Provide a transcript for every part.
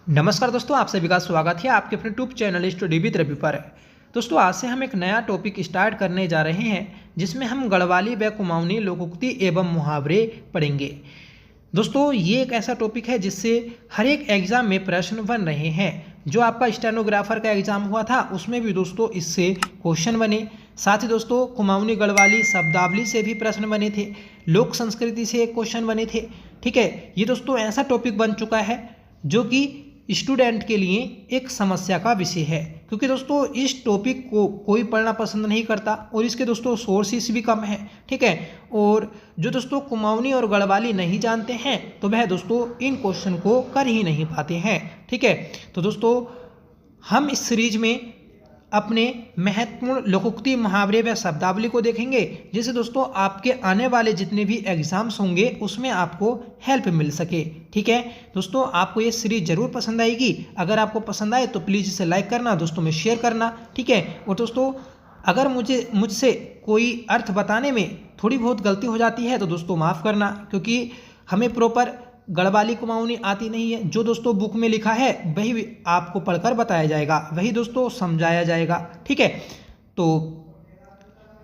नमस्कार दोस्तों, आप सभी का स्वागत है आपके अपने YouTube channel Study With Ravi पर। दोस्तों, आज से हम एक नया टॉपिक स्टार्ट करने जा रहे हैं जिसमें हम गढ़वाली व कुमाऊनी लोकोक्ति एवं मुहावरे पढ़ेंगे। दोस्तों, ये एक ऐसा टॉपिक है जिससे हर एक एग्जाम में प्रश्न बन रहे हैं। जो आपका स्टेनोग्राफर का एग्जाम हुआ था उसमें भी दोस्तों इससे क्वेश्चन बने। साथ ही दोस्तों कुमाऊनी गढ़वाली शब्दावली से भी प्रश्न बने थे, लोक संस्कृति से क्वेश्चन बने थे। ठीक है, ये दोस्तों ऐसा टॉपिक बन चुका है जो कि स्टूडेंट के लिए एक समस्या का विषय है, क्योंकि दोस्तों इस टॉपिक को कोई पढ़ना पसंद नहीं करता और इसके दोस्तों सोर्सेस भी कम हैं। ठीक है, और जो दोस्तों कुमाऊनी और गढ़वाली नहीं जानते हैं तो वह दोस्तों इन क्वेश्चन को कर ही नहीं पाते हैं। ठीक है, तो दोस्तों हम इस सीरीज में अपने महत्वपूर्ण लोकोक्ति मुहावरे व शब्दावली को देखेंगे, जिससे दोस्तों आपके आने वाले जितने भी एग्जाम्स होंगे उसमें आपको हेल्प मिल सके। ठीक है दोस्तों, आपको ये सीरीज जरूर पसंद आएगी। अगर आपको पसंद आए तो प्लीज़ इसे लाइक करना, दोस्तों में शेयर करना। ठीक है, और दोस्तों अगर मुझसे कोई अर्थ बताने में थोड़ी बहुत गलती हो जाती है तो दोस्तों माफ़ करना, क्योंकि हमें प्रॉपर गढ़वाली कुमाऊनी आती नहीं है। जो दोस्तों बुक में लिखा है वही आपको पढ़कर बताया जाएगा, वही दोस्तों समझाया जाएगा। ठीक है, तो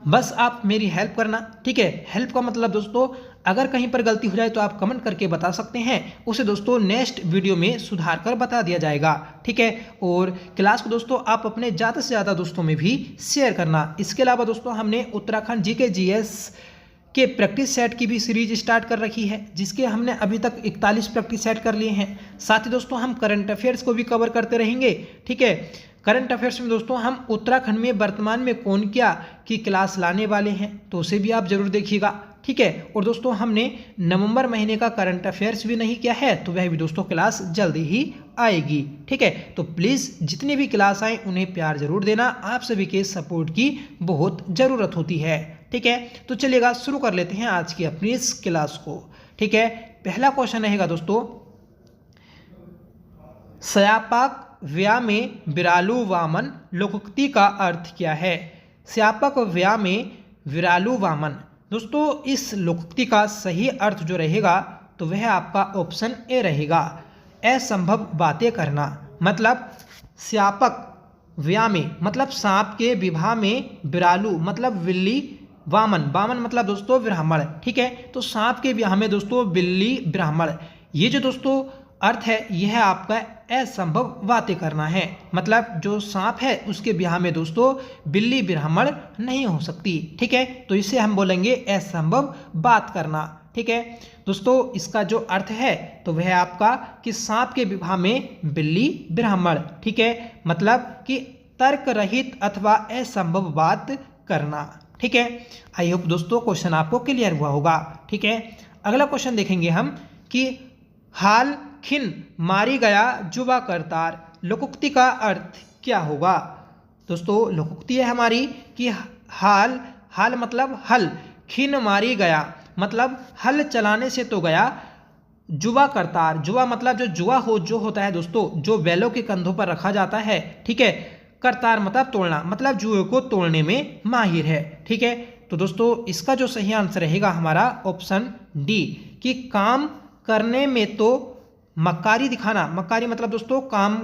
बस आप मेरी हेल्प करना। ठीक है, हेल्प का मतलब दोस्तों अगर कहीं पर गलती हो जाए तो आप कमेंट करके बता सकते हैं, उसे दोस्तों नेक्स्ट वीडियो में सुधार कर बता दिया जाएगा। ठीक है, और क्लास को दोस्तों आप अपने ज़्यादा से ज़्यादा दोस्तों में भी शेयर करना। इसके अलावा दोस्तों हमने उत्तराखंड जीके जीएस के प्रैक्टिस सेट की भी सीरीज स्टार्ट कर रखी है, जिसके हमने अभी तक 41 प्रैक्टिस सेट कर लिए हैं। साथ ही दोस्तों हम करंट अफेयर्स को भी कवर करते रहेंगे। ठीक है, करंट अफेयर्स में दोस्तों हम उत्तराखंड में वर्तमान में कौन क्या की क्लास लाने वाले हैं तो उसे भी आप जरूर देखिएगा। ठीक है, और दोस्तों हमने नवंबर महीने का करंट अफेयर्स भी नहीं किया है तो वह भी दोस्तों क्लास जल्दी ही आएगी। ठीक है, तो प्लीज़ जितनी भी क्लास आए उन्हें प्यार जरूर देना, आप सभी के सपोर्ट की बहुत ज़रूरत होती है। ठीक है, तो चलिएगा शुरू कर लेते हैं आज की अपनी इस क्लास को। ठीक है, पहला क्वेश्चन रहेगा दोस्तों, स्यापक व्या में विरालु वामन लोकोक्ति का अर्थ क्या है? स्यापक व्या में विरालु वामन, दोस्तों इस लोकोक्ति का सही अर्थ जो रहेगा तो वह आपका ऑप्शन ए रहेगा, असंभव बातें करना। मतलब स्यापक व्या में मतलब सांप के विवाह में, विरालु मतलब बिल्ली, वामन वामन मतलब दोस्तों ब्राह्मण। ठीक है, तो सांप के ब्याह में दोस्तों बिल्ली ब्राह्मण, ये जो दोस्तों अर्थ है यह आपका असंभव बातें करना है। मतलब जो सांप है उसके ब्याह में दोस्तों बिल्ली ब्राह्मण नहीं हो सकती। ठीक है, तो इसे हम बोलेंगे असंभव बात करना। ठीक है दोस्तों, इसका जो अर्थ है तो वह आपका कि सांप के विवाह में बिल्ली ब्राह्मण। ठीक है, मतलब कि तर्क रहित अथवा असंभव बात करना। ठीक है, आई होप दोस्तों क्वेश्चन आपको क्लियर हुआ होगा। ठीक है, अगला क्वेश्चन देखेंगे हम कि हाल खिन मारी गया जुबा करतार, लोकोक्ति का अर्थ क्या होगा? दोस्तों लोकोक्ति है हमारी कि हाल मतलब हल, खिन मारी गया मतलब हल चलाने से तो गया, जुबा करतार, जुआ मतलब जो होता है दोस्तों जो बैलों के कंधों पर रखा जाता है। ठीक है, करतार मतलब तोड़ना, मतलब जुए को तोड़ने में माहिर है। ठीक है, तो दोस्तों इसका जो सही आंसर रहेगा हमारा ऑप्शन डी कि काम करने में तो मक्कारी दिखाना। मक्कारी मतलब दोस्तों काम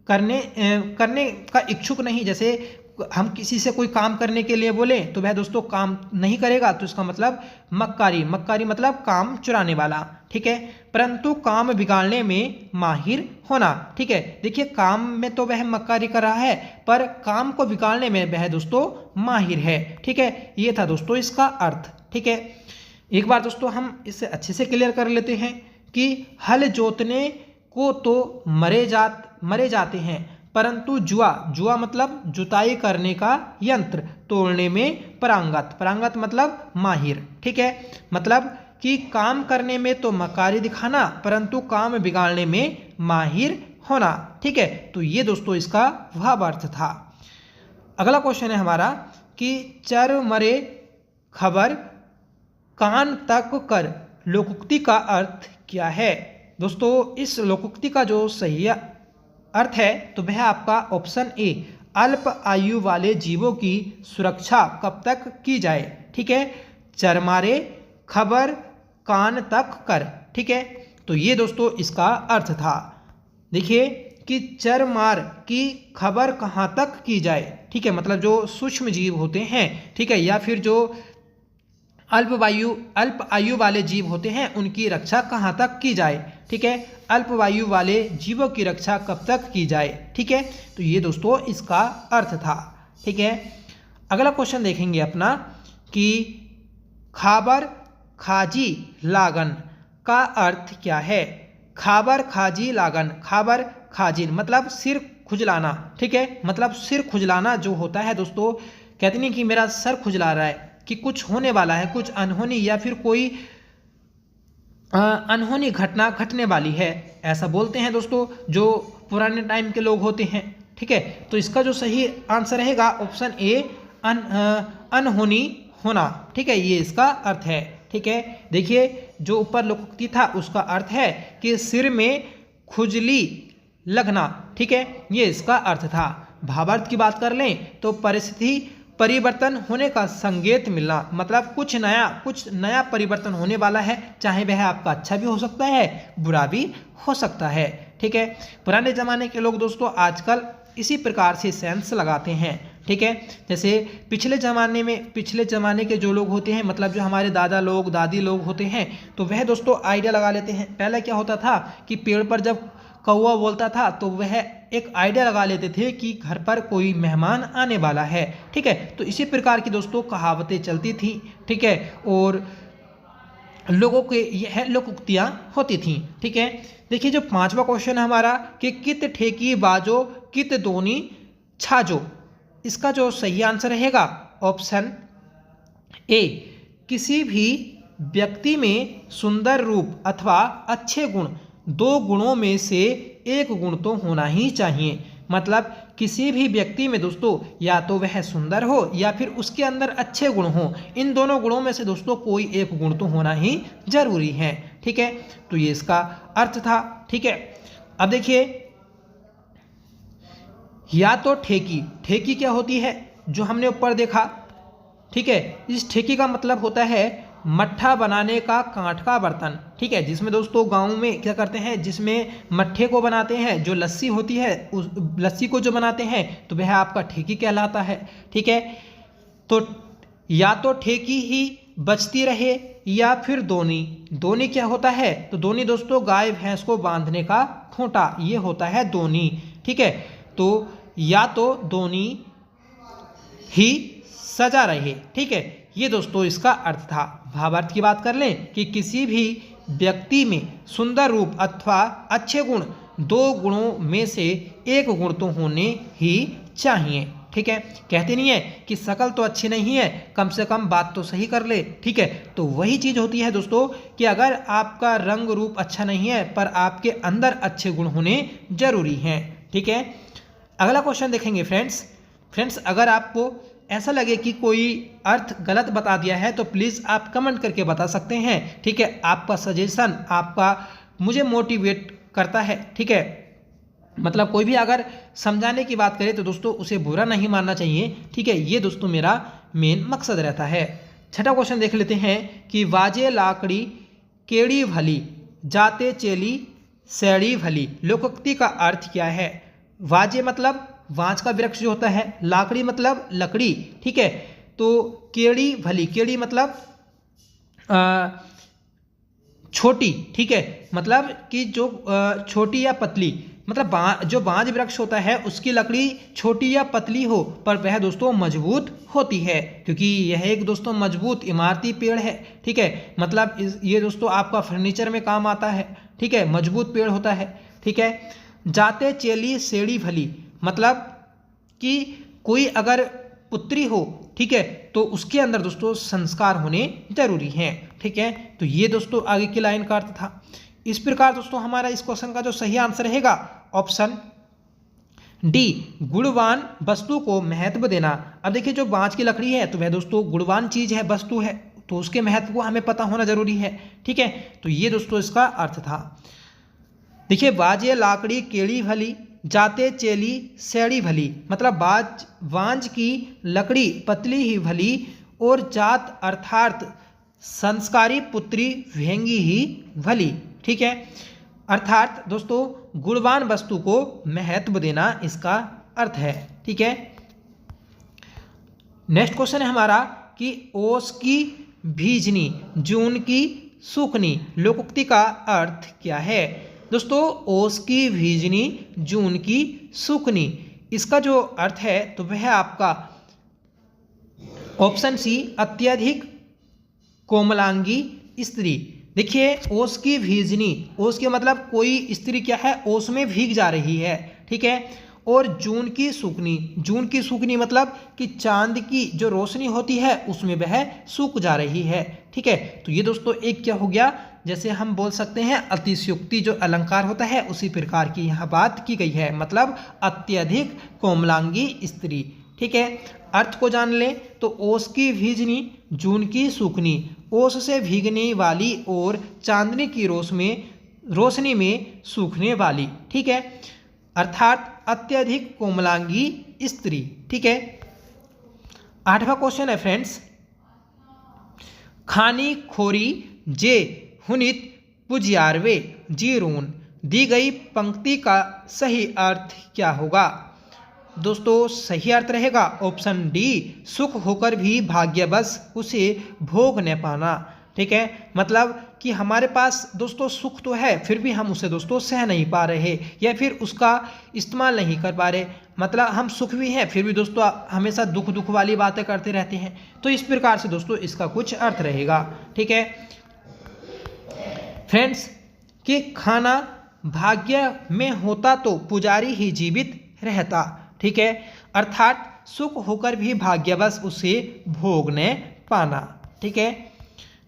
करने का इच्छुक नहीं। जैसे हम किसी से कोई काम करने के लिए बोले तो वह दोस्तों काम नहीं करेगा, तो इसका मतलब मक्कारी मतलब काम चुराने वाला। ठीक है, परंतु काम बिगाड़ने में माहिर होना। ठीक है, देखिए काम में तो वह मक्कारी कर रहा है पर काम को बिगाड़ने में वह दोस्तों माहिर है। ठीक है, ये था दोस्तों इसका अर्थ। ठीक है, एक बार दोस्तों हम इसे अच्छे से क्लियर कर लेते हैं कि हल जोतने को तो मरे जाते हैं, परंतु जुआ मतलब जुताई करने का यंत्र, तोड़ने में परांगत मतलब माहिर। ठीक है, मतलब कि काम करने में तो मक्कारी दिखाना परंतु काम बिगाड़ने में माहिर होना। ठीक है, तो ये दोस्तों इसका भावार्थ था। अगला क्वेश्चन है हमारा कि चर मरे खबर कान तक कर, लोकोक्ति का अर्थ क्या है? दोस्तों इस लोकोक्ति का जो सही अर्थ है तो वह आपका ऑप्शन ए, अल्प आयु वाले जीवों की सुरक्षा कब तक की जाए। ठीक है, चरमारे खबर कान तक कर। ठीक है, तो ये दोस्तों इसका अर्थ था। देखिए कि चर मार की खबर कहाँ तक की जाए, ठीक है, मतलब जो सूक्ष्म जीव होते हैं, ठीक है, या फिर जो अल्प आयु वाले जीव होते हैं उनकी रक्षा कहाँ तक की जाए, ठीक है, अल्प वायु वाले जीवों की रक्षा कब तक की जाए, ठीक है। तो ये दोस्तों इसका अर्थ था, ठीक है। अगला क्वेश्चन देखेंगे अपना कि खाबर खाजी लागन का अर्थ क्या है। खाबर खाजी लागन, खाबर खाजिन मतलब सिर खुजलाना, ठीक है, मतलब सिर खुजलाना जो होता है दोस्तों, कहते नहीं कि मेरा सर खुजला रहा है, कि कुछ होने वाला है, कुछ अनहोनी या फिर कोई अनहोनी घटना घटने वाली है, ऐसा बोलते हैं दोस्तों जो पुराने टाइम के लोग होते हैं, ठीक है। तो इसका जो सही आंसर रहेगा ऑप्शन ए, अनहोनी होना, ठीक है, ये इसका अर्थ है, ठीक है। देखिए जो ऊपर लोकोक्ति था उसका अर्थ है कि सिर में खुजली लगना, ठीक है, ये इसका अर्थ था। भावार्थ की बात कर लें तो परिस्थिति परिवर्तन होने का संकेत मिलना, मतलब कुछ नया परिवर्तन होने वाला है, चाहे वह आपका अच्छा भी हो सकता है, बुरा भी हो सकता है, ठीक है। पुराने ज़माने के लोग दोस्तों आजकल इसी प्रकार से सेंस लगाते हैं, ठीक है। जैसे पिछले ज़माने के जो लोग होते हैं, मतलब जो हमारे दादा लोग दादी लोग होते हैं, तो वह दोस्तों आइडिया लगा लेते हैं। पहले क्या होता था कि पेड़ पर जब कौवा बोलता था तो वह एक आइडिया लगा लेते थे कि घर पर कोई मेहमान आने वाला है, ठीक है। तो इसी प्रकार की दोस्तों कहावतें चलती थी, ठीक है, और लोगों के यह लोकोक्तियाँ होती थीं, ठीक है। देखिए जो पांचवा क्वेश्चन है हमारा कि कित ठेकी बाजो कित दोनी छाजो, इसका जो सही आंसर रहेगा ऑप्शन ए, किसी भी व्यक्ति में सुंदर रूप अथवा अच्छे गुण, दो गुणों में से एक गुण तो होना ही चाहिए। मतलब किसी भी व्यक्ति में दोस्तों या तो वह सुंदर हो या फिर उसके अंदर अच्छे गुण हो, इन दोनों गुणों में से दोस्तों कोई एक गुण तो होना ही जरूरी है, ठीक है। तो ये इसका अर्थ था, ठीक है। अब देखिए या तो ठेकी क्या होती है जो हमने ऊपर देखा, ठीक है, इस ठेकी का मतलब होता है मट्ठा बनाने का कांच का बर्तन, ठीक है, जिसमें दोस्तों गांव में क्या करते हैं, जिसमें मट्ठे को बनाते हैं, जो लस्सी होती है उस लस्सी को जो बनाते हैं तो वह आपका ठेकी कहलाता है, ठीक है। तो या तो ठेकी ही बचती रहे या फिर दोनी क्या होता है, तो दोनी दोस्तों गाय भैंस को बांधने का खूंटा, ये होता है दोनी, ठीक है। तो या तो दोनी ही सजा रहे, ठीक है, ये दोस्तों इसका अर्थ था। भावार्थ की बात कर लें कि किसी भी व्यक्ति में सुंदर रूप अथवा अच्छे गुण, दो गुणों में से एक गुण तो होने ही चाहिए, ठीक है। कहते नहीं है कि शकल तो अच्छी नहीं है, कम से कम बात तो सही कर ले, ठीक है। तो वही चीज़ होती है दोस्तों कि अगर आपका रंग रूप अच्छा नहीं है पर आपके अंदर अच्छे गुण होने जरूरी हैं, ठीक है। अगला क्वेश्चन देखेंगे फ्रेंड्स अगर आपको ऐसा लगे कि कोई अर्थ गलत बता दिया है तो प्लीज़ आप कमेंट करके बता सकते हैं, ठीक है। आपका सजेशन आपका मुझे मोटिवेट करता है, ठीक है। मतलब कोई भी अगर समझाने की बात करे तो दोस्तों उसे बुरा नहीं मानना चाहिए, ठीक है, ये दोस्तों मेरा मेन मकसद रहता है। छठा क्वेश्चन देख लेते हैं कि वाजे लाकड़ी केड़ी भली जाते चेली सैड़ी भली, लोकोक्ति का अर्थ क्या है। वाजे मतलब वांस का वृक्ष जो होता है, लाकड़ी मतलब लकड़ी, ठीक है। तो केड़ी भली, केड़ी मतलब छोटी, ठीक है, मतलब कि जो छोटी या पतली, मतलब जो बांज वृक्ष होता है उसकी लकड़ी छोटी या पतली हो पर वह दोस्तों मजबूत होती है, क्योंकि यह एक दोस्तों मजबूत इमारती पेड़ है, ठीक है। मतलब ये दोस्तों आपका फर्नीचर में काम आता है, ठीक है, मजबूत पेड़ होता है, ठीक है। जाते चेली सेड़ी भली, मतलब कि कोई अगर पुत्री हो, ठीक है, तो उसके अंदर दोस्तों संस्कार होने जरूरी हैं, ठीक है। तो ये दोस्तों आगे की लाइन का अर्थ था। इस प्रकार दोस्तों हमारा इस क्वेश्चन का जो सही आंसर रहेगा ऑप्शन डी, गुणवान वस्तु को महत्व देना। अब देखिए जो बांज की लकड़ी है तो वह दोस्तों गुणवान चीज है, वस्तु है, तो उसके महत्व को हमें पता होना जरूरी है, ठीक है। तो ये दोस्तों इसका अर्थ था। देखिए बाजे लाकड़ी केड़ी भली जाते चेली सैड़ी भली, मतलब वांज की लकड़ी पतली ही भली और जात अर्थात संस्कारी पुत्री विहंगी ही भली, ठीक है। अर्थात दोस्तों गुणवान वस्तु को महत्व देना इसका अर्थ है। ठीक है, नेक्स्ट क्वेश्चन है हमारा कि ओस की भीजनी जून की सूखनी लोकोक्ति का अर्थ क्या है। दोस्तों, ओस की भीजनी जून की सूखनी, इसका जो अर्थ है तो वह आपका ऑप्शन सी अत्यधिक कोमलांगी स्त्री। देखिए, ओस की भीजनी, ओस के मतलब कोई स्त्री क्या है, ओस में भीग जा रही है। ठीक है, और जून की सूखनी, जून की सूखनी मतलब कि चांद की जो रोशनी होती है उसमें वह सूख जा रही है। ठीक है, तो ये दोस्तों एक क्या हो गया, जैसे हम बोल सकते हैं अतिशयोक्ति जो अलंकार होता है उसी प्रकार की यहाँ बात की गई है, मतलब अत्यधिक कोमलांगी स्त्री। ठीक है, अर्थ को जान लें तो ओस की भीजनी जून की सूखनी, ओस से भीगने वाली और चांदनी की रोशनी में सूखने वाली। ठीक है, अर्थात अत्यधिक कोमलांगी स्त्री। ठीक है, 8वां क्वेश्चन है फ्रेंड्स, खानी खोरी जे हुनित पुजियारवे जीरून, दी गई पंक्ति का सही अर्थ क्या होगा। दोस्तों, सही अर्थ रहेगा ऑप्शन डी, सुख होकर भी भाग्यवश उसे भोग न पाना। ठीक है, मतलब कि हमारे पास दोस्तों सुख तो है फिर भी हम उसे दोस्तों सह नहीं पा रहे या फिर उसका इस्तेमाल नहीं कर पा रहे, मतलब हम सुख भी हैं फिर भी दोस्तों हमेशा दुख दुख वाली बातें करते रहते हैं। तो इस प्रकार से दोस्तों इसका कुछ अर्थ रहेगा। ठीक है फ्रेंड्स, कि खाना भाग्य में होता तो पुजारी ही जीवित रहता। ठीक है, अर्थात सुख होकर भी भाग्यवश उसे भोग न पाना। ठीक है,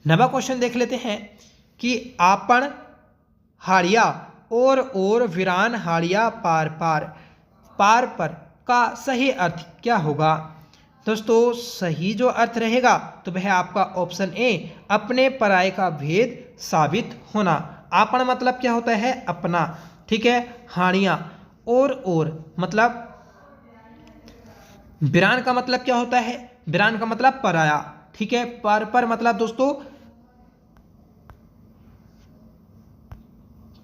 9वां क्वेश्चन देख लेते हैं कि आपन हाड़िया और वीरान हाड़िया पार पर का सही अर्थ क्या होगा। दोस्तों, सही जो अर्थ रहेगा तो वह आपका ऑप्शन ए, अपने पराये का भेद साबित होना। आपन मतलब क्या होता है, अपना। ठीक है, हाड़िया और मतलब वीरान का मतलब क्या होता है, वीरान का मतलब पराया। ठीक है, पर मतलब दोस्तों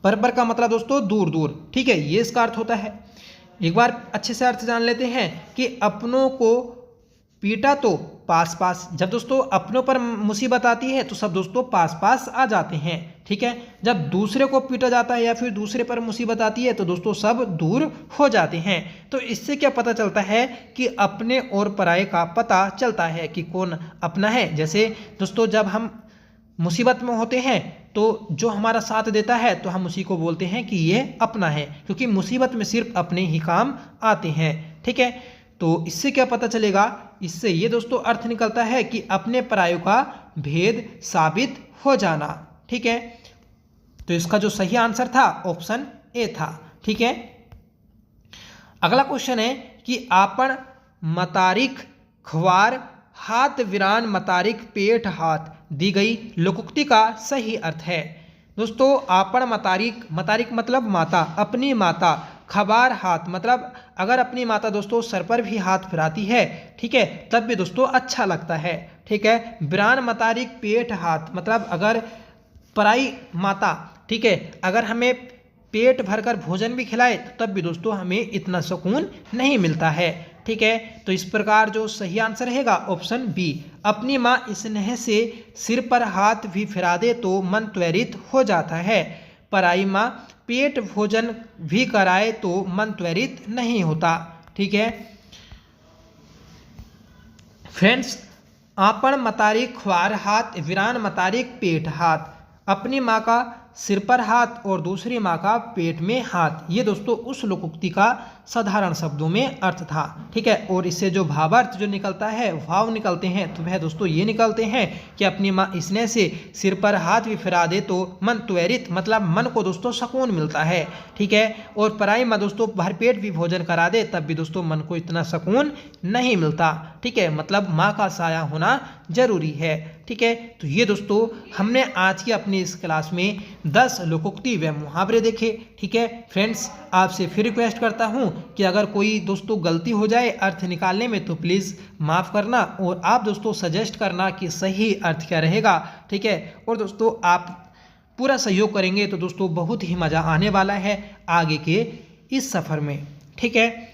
पर का मतलब दोस्तों दूर दूर। ठीक है, ये इसका अर्थ होता है। एक बार अच्छे से अर्थ जान लेते हैं कि अपनों को पीटा तो पास पास, जब दोस्तों अपनों पर मुसीबत आती है तो सब दोस्तों पास पास आ जाते हैं। ठीक है, जब दूसरे को पीटा जाता है या फिर दूसरे पर मुसीबत आती है तो दोस्तों सब दूर हो जाते हैं। तो इससे क्या पता चलता है कि अपने और पराये का पता चलता है कि कौन अपना है। जैसे दोस्तों जब हम मुसीबत में होते हैं तो जो हमारा साथ देता है तो हम उसी को बोलते हैं कि ये अपना है, क्योंकि मुसीबत में सिर्फ अपने ही काम आते हैं। ठीक है, तो इससे क्या पता चलेगा, इससे ये दोस्तों अर्थ निकलता है कि अपने परायों का भेद साबित हो जाना। ठीक है, तो इसका जो सही आंसर था ऑप्शन ए था। ठीक है, अगला क्वेश्चन है कि आपन मतारिक ख्वार हाथ वीरान मतारिक पेट हाथ, दी गई लोकोक्ति का सही अर्थ है। दोस्तों, आपन मतारिक मतलब माता, अपनी माता, खबार हाथ मतलब अगर अपनी माता दोस्तों सर पर भी हाथ फिराती है, ठीक है, तब भी दोस्तों अच्छा लगता है। ठीक है, वीरान मतारिक पेट हाथ मतलब अगर पराई माता, ठीक है, अगर हमें पेट भरकर भोजन भी खिलाए तो तब भी दोस्तों हमें इतना सुकून नहीं मिलता है। ठीक है, तो इस प्रकार जो सही आंसर रहेगा ऑप्शन बी, अपनी माँ स्नेह से सिर पर हाथ भी फिरा दे तो मन त्वरित हो जाता है, पराई माँ पेट भोजन भी कराए तो मन त्वरित नहीं होता। ठीक है फ्रेंड्स, आपन मतारिक ख्वार हाथ वीरान मतारिक पेट हाथ, अपनी माँ का सिर पर हाथ और दूसरी माँ का पेट में हाथ, ये दोस्तों उस लोकोक्ति का साधारण शब्दों में अर्थ था। ठीक है, और इससे जो भावार्थ जो निकलता है, भाव निकलते हैं, तो वह दोस्तों ये निकलते हैं कि अपनी माँ स्नेह से सिर पर हाथ भी फिरा दे तो मन त्वरित मतलब मन को दोस्तों सुकून मिलता है। ठीक है, और पराई माँ दोस्तों भरपेट भी भोजन करा दे तब भी दोस्तों मन को इतना सुकून नहीं मिलता। ठीक है, मतलब माँ का साया होना जरूरी है। ठीक है, तो ये दोस्तों हमने आज की अपनी इस क्लास में 10 लोकोक्ति व मुहावरे देखे। ठीक है फ्रेंड्स, आपसे फिर रिक्वेस्ट करता हूँ कि अगर कोई दोस्तों गलती हो जाए अर्थ निकालने में तो प्लीज़ माफ़ करना, और आप दोस्तों सजेस्ट करना कि सही अर्थ क्या रहेगा। ठीक है, और दोस्तों आप पूरा सहयोग करेंगे तो दोस्तों बहुत ही मज़ा आने वाला है आगे के इस सफ़र में। ठीक है,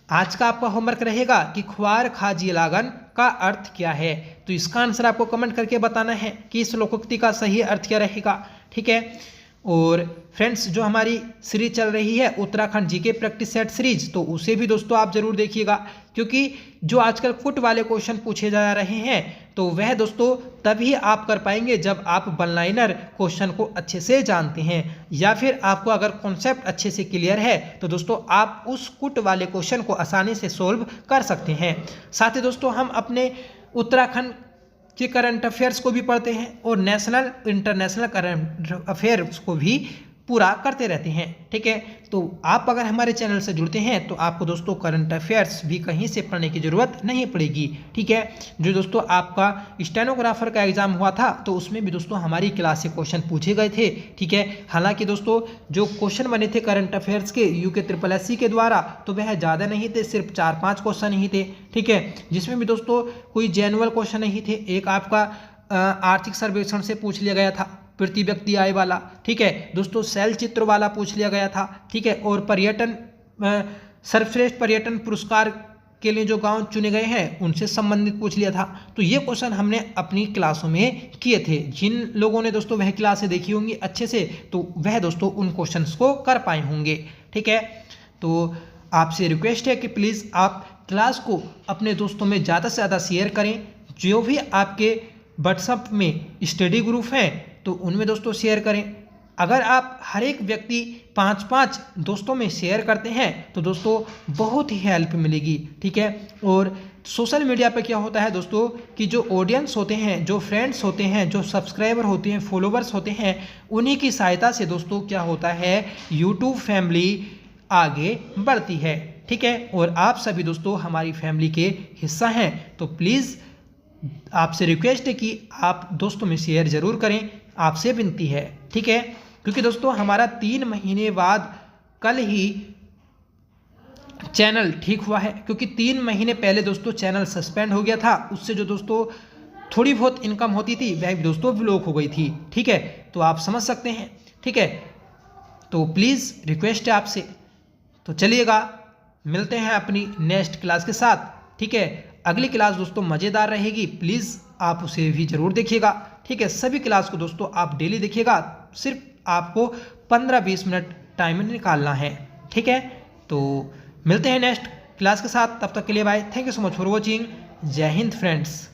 आज का आपका होमवर्क रहेगा कि ख्वार खाजी लागन का अर्थ क्या है। तो इसका आंसर आपको कमेंट करके बताना है कि इस लोकोक्ति का सही अर्थ क्या रहेगा। ठीक है, और फ्रेंड्स जो हमारी सीरीज चल रही है Uttarakhand GK practice set series, तो उसे भी दोस्तों आप जरूर देखिएगा, क्योंकि जो आजकल कुट वाले क्वेश्चन पूछे जा रहे हैं तो वह दोस्तों तभी आप कर पाएंगे जब आप वन लाइनर क्वेश्चन को अच्छे से जानते हैं, या फिर आपको अगर कॉन्सेप्ट अच्छे से क्लियर है तो दोस्तों आप उस कुट वाले क्वेश्चन को आसानी से सोल्व कर सकते हैं। साथ ही दोस्तों हम अपने उत्तराखंड के करंट अफेयर्स को भी पढ़ते हैं और नेशनल इंटरनेशनल करंट अफेयर्स को भी पूरा करते रहते हैं। ठीक है, तो आप अगर हमारे चैनल से जुड़ते हैं तो आपको दोस्तों करंट अफेयर्स भी कहीं से पढ़ने की ज़रूरत नहीं पड़ेगी। ठीक है, जो दोस्तों आपका स्टेनोग्राफर का एग्ज़ाम हुआ था तो उसमें भी दोस्तों हमारी क्लास से क्वेश्चन पूछे गए थे। ठीक है, हालांकि दोस्तों जो क्वेश्चन बने थे करंट अफेयर्स के यूके SSC के द्वारा तो वह ज़्यादा नहीं थे, सिर्फ 4-5 क्वेश्चन ही थे। ठीक है, जिसमें भी दोस्तों कोई जेनुअल क्वेश्चन नहीं थे। एक आपका आर्थिक सर्वेक्षण से पूछ लिया गया था, प्रति व्यक्ति आय वाला। ठीक है दोस्तों, शैल चित्र वाला पूछ लिया गया था। ठीक है, और पर्यटन सर्वश्रेष्ठ पर्यटन पुरस्कार के लिए जो गांव चुने गए हैं उनसे संबंधित पूछ लिया था। तो ये क्वेश्चन हमने अपनी क्लासों में किए थे। जिन लोगों ने दोस्तों वह क्लासें देखी होंगी अच्छे से तो वह दोस्तों उन क्वेश्चंस को कर पाए होंगे। ठीक है, तो आपसे रिक्वेस्ट है कि प्लीज़ आप क्लास को अपने दोस्तों में ज़्यादा से ज़्यादा शेयर करें। जो भी आपके व्हाट्सएप में स्टडी ग्रुप हैं तो उनमें दोस्तों शेयर करें। अगर आप हर एक व्यक्ति 5-5 दोस्तों में शेयर करते हैं तो दोस्तों बहुत ही हेल्प मिलेगी। ठीक है, और सोशल मीडिया पे क्या होता है दोस्तों कि जो ऑडियंस होते हैं, जो फ्रेंड्स होते हैं, जो सब्सक्राइबर होते हैं, फॉलोवर्स होते हैं, उन्हीं की सहायता से दोस्तों क्या होता है यूट्यूब फैमिली आगे बढ़ती है। ठीक है, और आप सभी दोस्तों हमारी फैमिली के हिस्सा हैं, तो प्लीज़ आपसे रिक्वेस्ट है कि आप दोस्तों में शेयर ज़रूर करें, आपसे विनती है। ठीक है, क्योंकि दोस्तों हमारा 3 महीने बाद कल ही चैनल ठीक हुआ है, क्योंकि 3 महीने पहले दोस्तों चैनल सस्पेंड हो गया था। उससे जो दोस्तों थोड़ी बहुत इनकम होती थी वह भी दोस्तों ब्लॉक हो गई थी। ठीक है, तो आप समझ सकते हैं। ठीक है, तो प्लीज़ रिक्वेस्ट है आपसे। तो चलिएगा, मिलते हैं अपनी नेक्स्ट क्लास के साथ। ठीक है, अगली क्लास दोस्तों मज़ेदार रहेगी, प्लीज़ आप उसे भी ज़रूर देखिएगा। ठीक है, सभी क्लास को दोस्तों आप डेली देखिएगा, सिर्फ आपको 15-20 मिनट टाइम निकालना है। ठीक है, तो मिलते हैं नेक्स्ट क्लास के साथ, तब तक के लिए bye. Thank you so much for watching. जय हिंद फ्रेंड्स।